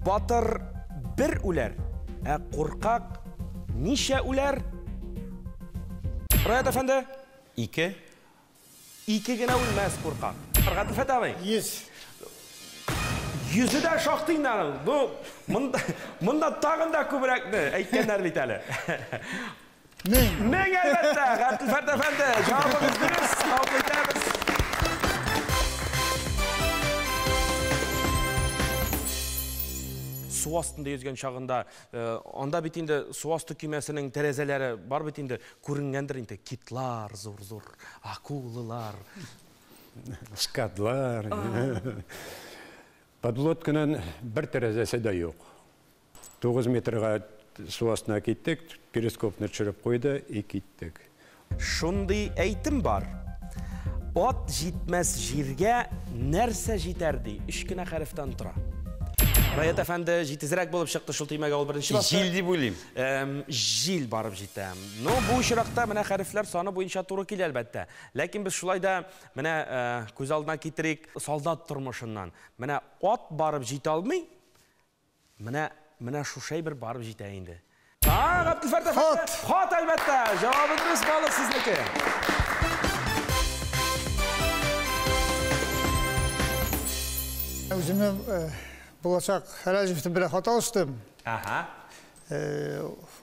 Batır bir ular, korkak nişe ular? Rayet Efendi? İki. İki gene ulmez korkak. Rayet Efendi abi? 100. Yüzü de şahtıyla. Bu, bunda tağında kübrekti. Eytkenler biteli. Men elbette. Rayet Efendi. Cevabımız dürüst. Alkışlarımız. Su astında yüzgen çağında, onda bitinde su astı kümesinin terezeleri var bitinde көрінgendir inte kitlar, zor, akulalar. Skadlar. Подлодканын bir terezesi de yok. 9 metrega su astına gittik, periskopны çırıp koydu, gittik. Şunday eytim var. At jitmez jirge nerse jiterdi. Işkına harften tura. Rayet Efendi jitizrek bulup çıktı şul tiymek ol birinci bastı. Jil deyip olayım. Jil barıp jitem. No bu işirakta mene harfler sana bu inşaat turu kil elbette. Lakin biz şulayda mene göz aldına getirik soldat turmuşundan. Mene at barıp jit almay. Mene şu şey bir barıp jiteyindi. Abdülfert Efendi. Hat elbette. Cevabınız balık sizdeki. Özümden bulacak herhalde bir hata alıştım. Aha.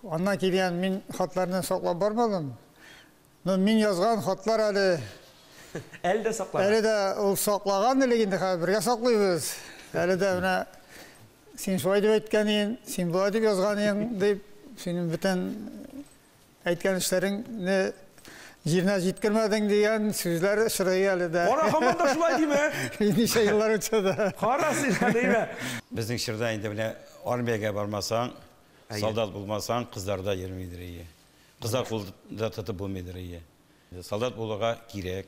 Ondan keyin men hatlarını saklap barmadım. Men yazgan hatlar hali Elde saklar. Әлі de ol saklagan delegende birge saklıyız. Әлі de ona sen şolay dep aytganin, sen bulay dep yazganin dep senin bütün aytgan işlerini jirine jetkirmedin degan sözler şırayı әлі de. Ona hamanda şulay değil mi? Neçe yıllar ötedi. Karasıyla değil mi? Bizning şirda indi bile armiyaga barmasan, soldat bulmasan kızlarda 20 lirayı. Kızlar kulda tutup bulmayı lirayı. Soldat buluğa girek.